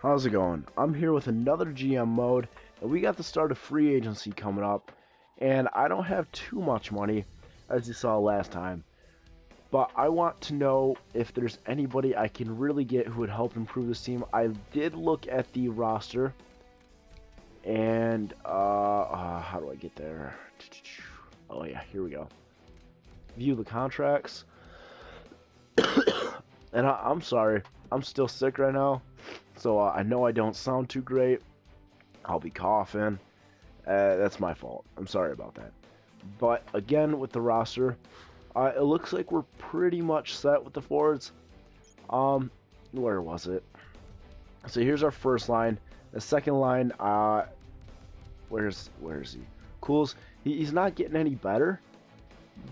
How's it going? I'm here with another GM mode, and we got the start of free agency coming up, and I don't have too much money, as you saw last time, but I want to know if there's anybody I can really get who would help improve this team. I did look at the roster, and, how do I get there? Oh yeah, here we go. View the contracts, and I'm sorry, I'm still sick right now. So I know I don't sound too great. I'll be coughing. That's my fault. I'm sorry about that. But again, with the roster, it looks like we're pretty much set with the forwards. Where was it? So here's our first line. The second line, where is he? Cools. He's not getting any better,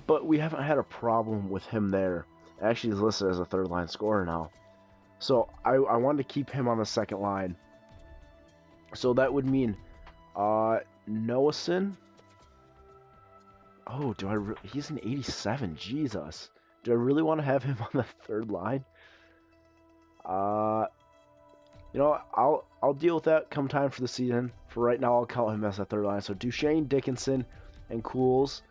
but we haven't had a problem with him there. Actually, he's listed as a third line scorer now. So I wanted to keep him on the second line. So that would mean Noason. Oh, he's an 87. Jesus. Do I really want to have him on the third line? I'll deal with that come time for the season. For right now, I'll count him as a third line. So Duchesne, Dickinson, and Cools.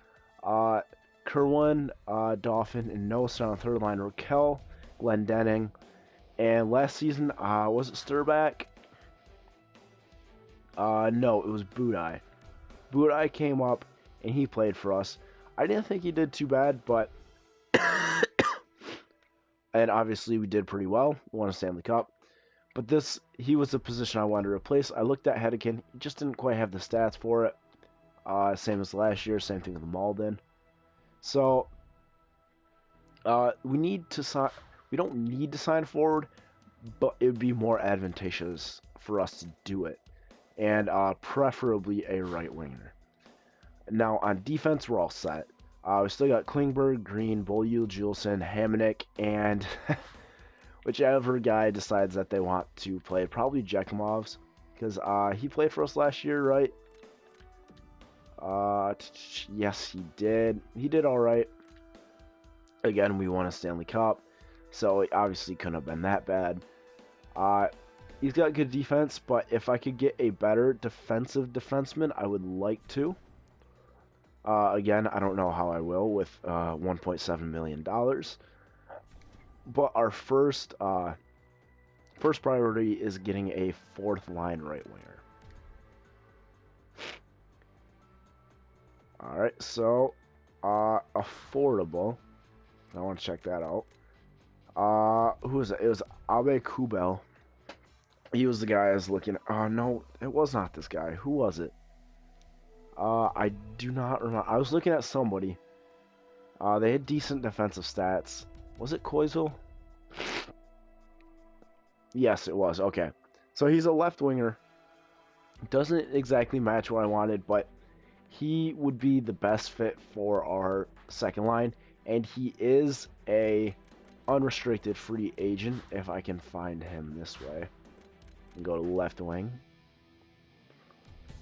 Kerwin, Dauphin, and Noason on the third line. Raquel, Glendening. And last season, was it Sturback? No, it was Budai. Budai came up, and he played for us. I didn't think he did too bad, but... and obviously, we did pretty well. We won a Stanley Cup. But he was the position I wanted to replace. I looked at Hedekin. He just didn't quite have the stats for it. Same as last year. Same thing with Malden. So, we don't need to sign forward, but it would be more advantageous for us to do it, and preferably a right winger. Now on defense, we're all set. We still got Klingberg, Green, Beaulieu, Juleson, Hamonic, and whichever guy decides that they want to play. Probably Jekimovs, because he played for us last year, right? Yes, he did. He did all right. Again, we won a Stanley Cup. So it obviously couldn't have been that bad. He's got good defense, but if I could get a better defensive defenseman, I would like to. Again, I don't know how I will with $1.7 million. But our first priority is getting a fourth line right winger. Alright, so affordable. I want to check that out. Who was it? It was Abe Kubel. He was the guy I was looking at. Oh, no, it was not this guy. Who was it? I do not remember. I was looking at somebody. They had decent defensive stats. Was it Koizel? Yes, it was. Okay. So he's a left winger. Doesn't exactly match what I wanted, but he would be the best fit for our second line. And he is a unrestricted free agent, if I can find him this way. And go to left wing.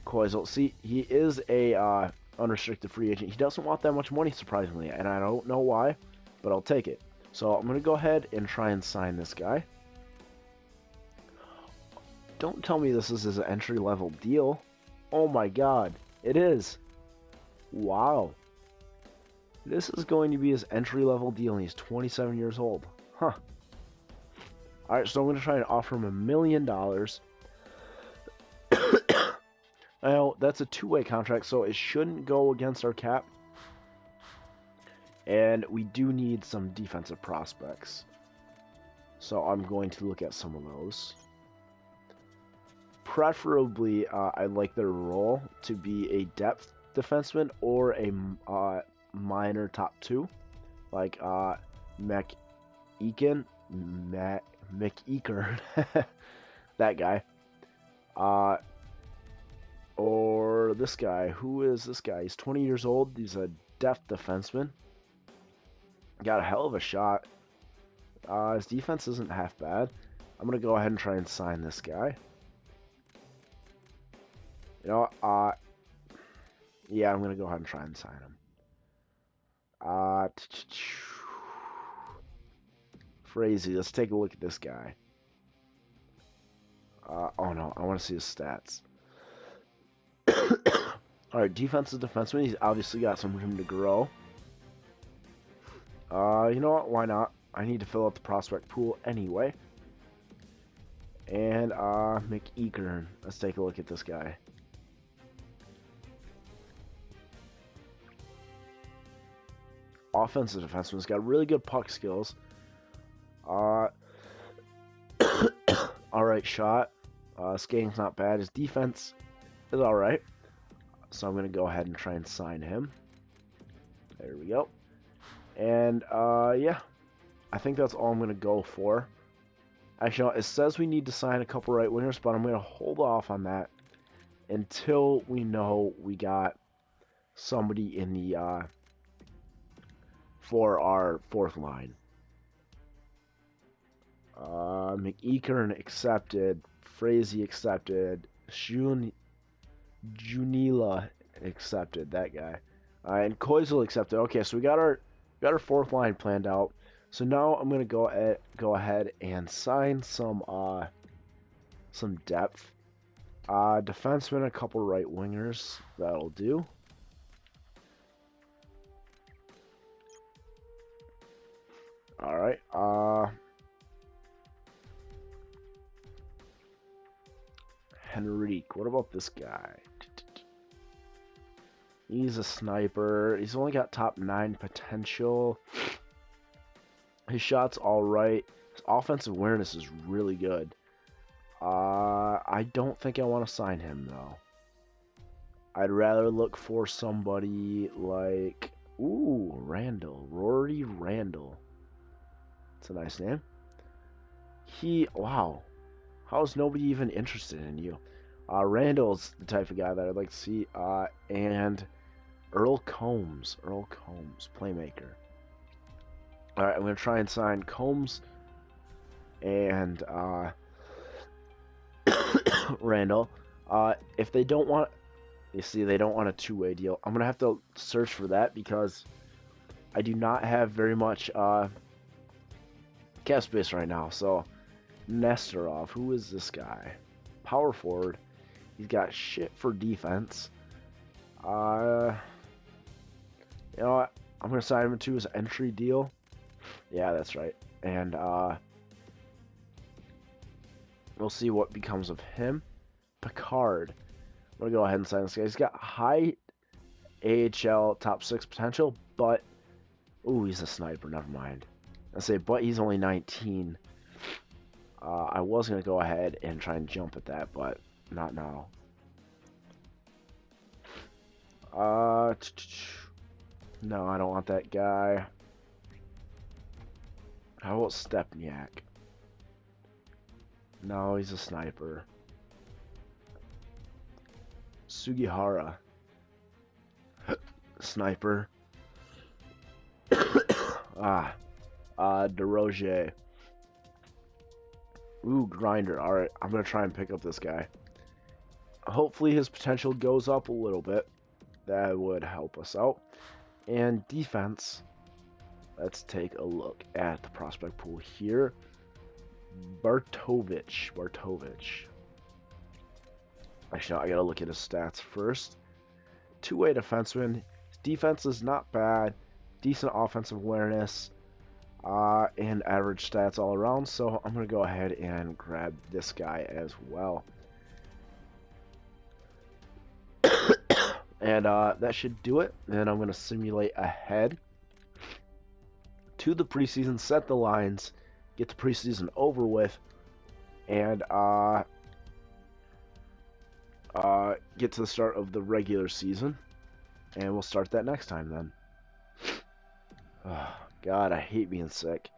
Koizel. See, he is a unrestricted free agent. He doesn't want that much money, surprisingly, and I don't know why, but I'll take it. So I'm going to go ahead and try and sign this guy. Don't tell me this is his entry-level deal. Oh my god, it is. Wow. This is going to be his entry-level deal, and he's 27 years old. Huh. Alright, so I'm going to try and offer him $1 million. Now, that's a two-way contract, so it shouldn't go against our cap. And we do need some defensive prospects. So I'm going to look at some of those. Preferably, I'd like their role to be a depth defenseman or a minor top two, like McEakin, that guy, or this guy. Who is this guy? He's 20 years old. He's a depth defenseman. Got a hell of a shot. His defense isn't half bad. I'm gonna go ahead and try and sign this guy. You know, yeah, I'm gonna go ahead and try and sign him. Frazee, let's take a look at this guy. Oh no, I want to see his stats. Alright, defensive defenseman. He's obviously got some room to grow. You know what? Why not? I need to fill out the prospect pool anyway. And, McEachern. Let's take a look at this guy. Offensive defenseman's got really good puck skills. Alright shot. Skating's not bad. His defense is alright. So I'm going to go ahead and try and sign him. There we go. And, yeah. I think that's all I'm going to go for. Actually, it says we need to sign a couple right wingers, but I'm going to hold off on that until we know we got somebody in the, for our fourth line. McEachern accepted. Frazee accepted. Junila accepted. That guy. And Koizel accepted. Okay, so we got our fourth line planned out. So now I'm gonna go ahead and sign some depth. Defenseman, a couple right wingers. That'll do. All right. Henrique. What about this guy? He's a sniper. He's only got top 9 potential. His shot's alright. His offensive awareness is really good. I don't think I want to sign him, though. I'd rather look for somebody like... Ooh, Randall. Rory Randall. That's a nice name. Wow. How is nobody even interested in you? Randall's the type of guy that I'd like to see. And Earl Combs. Earl Combs, playmaker. Alright, I'm going to try and sign Combs and Randall. If they don't want... You see, they don't want a two-way deal. I'm going to have to search for that because I do not have very much cap space right now. So, Nesterov, who is this guy? Power forward. He's got shit for defense. You know what? I'm going to sign him to his entry deal. Yeah, that's right. And we'll see what becomes of him. Picard. I'm going to go ahead and sign this guy. He's got high AHL top 6 potential, but... Ooh, he's a sniper. Never mind. I say, but he's only 19. I was going to go ahead and try and jump at that, but not now. No, I don't want that guy. How about Stepniak? No, he's a sniper. Sugihara. Sniper. DeRoger. Ooh, Grinder. Alright, I'm going to try and pick up this guy. Hopefully his potential goes up a little bit. That would help us out. And defense. Let's take a look at the prospect pool here. Bartovich. Actually, I gotta look at his stats first. Two-way defenseman. His defense is not bad. Decent offensive awareness. And average stats all around. So I'm gonna go ahead and grab this guy as well. And that should do it. Then I'm gonna simulate ahead to the preseason, set the lines, get the preseason over with, and get to the start of the regular season, and we'll start that next time then. Oh, God, I hate being sick.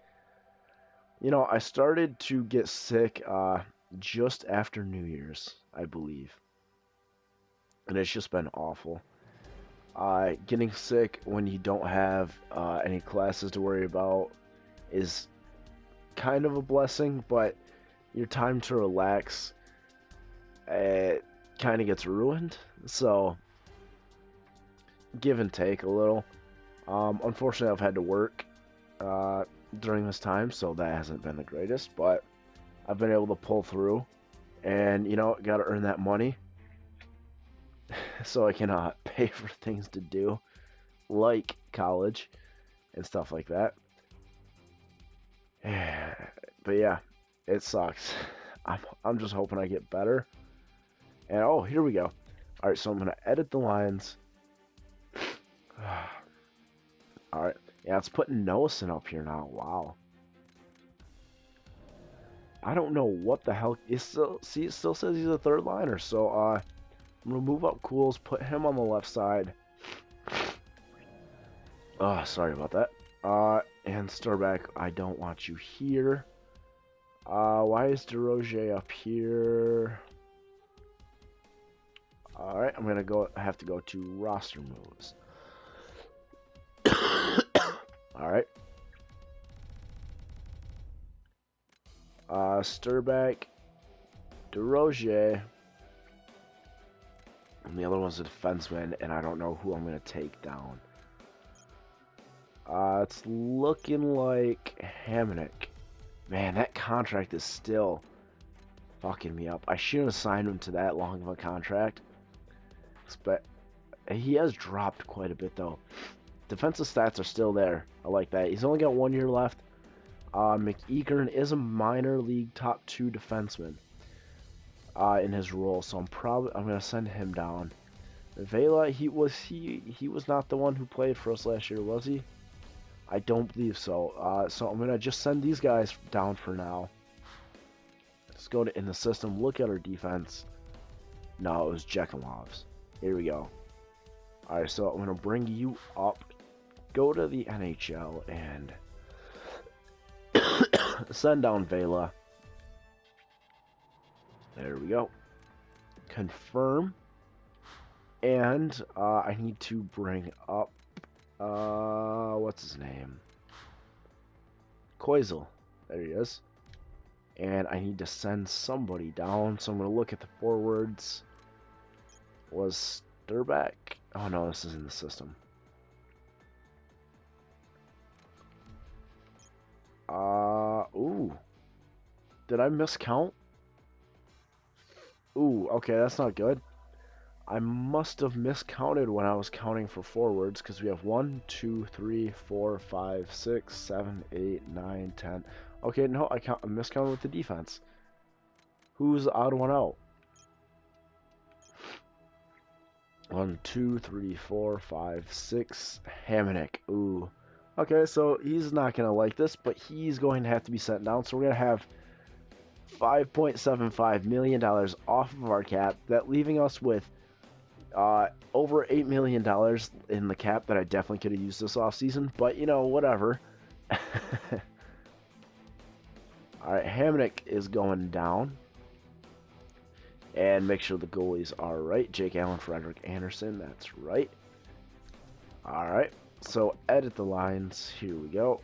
You know, I started to get sick just after New Year's, I believe, and it's just been awful. Getting sick when you don't have any classes to worry about is kind of a blessing, but your time to relax kind of gets ruined. So, give and take a little. Unfortunately, I've had to work during this time, so that hasn't been the greatest, but I've been able to pull through, and And, you know, got to earn that money so I can pay for things to do, like college and stuff like that. But yeah, it sucks. I'm just hoping I get better. And oh, here we go. All right, so I'm gonna edit the lines. All right, yeah, it's putting Noason up here now. Wow. I don't know what the hell. It still says he's a third liner. So I'm gonna move up Cools, put him on the left side. Oh, sorry about that. And Sturback, I don't want you here. Why is DeRozier up here? Alright, I'm gonna have to go to roster moves. Alright. Sturback, DeRozier, and the other one's a defenseman, and I don't know who I'm gonna take down. It's looking like Hamonic. Man, that contract is still fucking me up. I shouldn't have signed him to that long of a contract. But he has dropped quite a bit, though. Defensive stats are still there. I like that. He's only got 1 year left. McEachern is a minor league top 2 defenseman in his role, so I'm gonna send him down. Vela, he was not the one who played for us last year, was he? I don't believe so. So I'm gonna just send these guys down for now. Let's go to in the system. Look at our defense. No, it was Jekimov's. Here we go. All right, so I'm gonna bring you up. Go to the NHL and send down Vela. There we go. Confirm. And I need to bring up what's his name? Koizel. There he is. And I need to send somebody down. So I'm gonna look at the forwards. Was Sturback? Oh no, this is in the system. Ooh. Did I miscount? Ooh, okay, that's not good. I must have miscounted when I was counting for forwards, because we have 1, 2, 3, 4, 5, 6, 7, 8, 9, 10. Okay, no, I miscounted with the defense. Who's the odd one out? 1, 2, 3, 4, 5, 6. Hamonic. Ooh. Okay, so he's not going to like this, but he's going to have to be sent down. So we're going to have $5.75 million off of our cap, that leaving us with over $8 million in the cap that I definitely could have used this offseason. But, you know, whatever. Alright, Hamonic is going down. And make sure the goalies are right. Jake Allen, Frederick Anderson, that's right. Alright, so edit the lines. Here we go.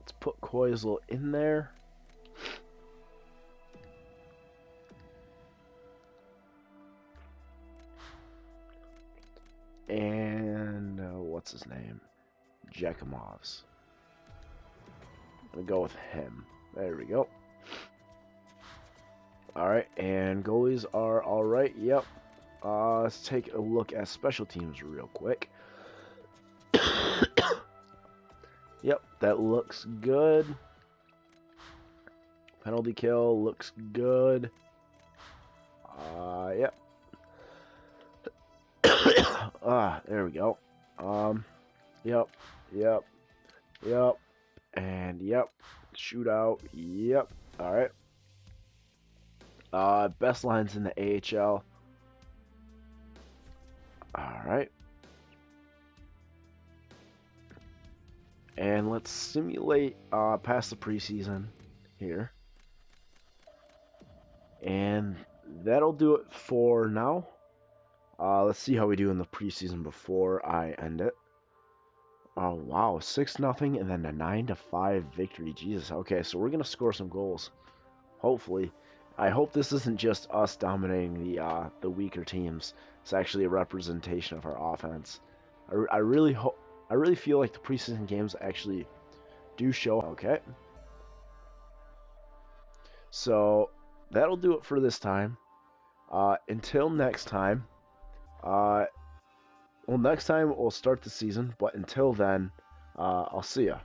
Let's put Koizel in there. And what's his name? Jekimov's. I'm gonna go with him. There we go. Alright, and goalies are alright. Yep. Let's take a look at special teams real quick. Yep, that looks good. Penalty kill looks good. Yep. There we go. Yep. And yep. Shootout. Yep. Alright. Best lines in the AHL. Alright. And let's simulate past the preseason here. And that'll do it for now. Let's see how we do in the preseason before I end it. Oh, wow. 6-0 and then a 9-5 victory. Jesus. Okay, so we're going to score some goals. Hopefully. I hope this isn't just us dominating the weaker teams. It's actually a representation of our offense. I really feel like the preseason games actually do show. Okay. So that'll do it for this time. Until next time, next time we'll start the season, but until then, I'll see ya.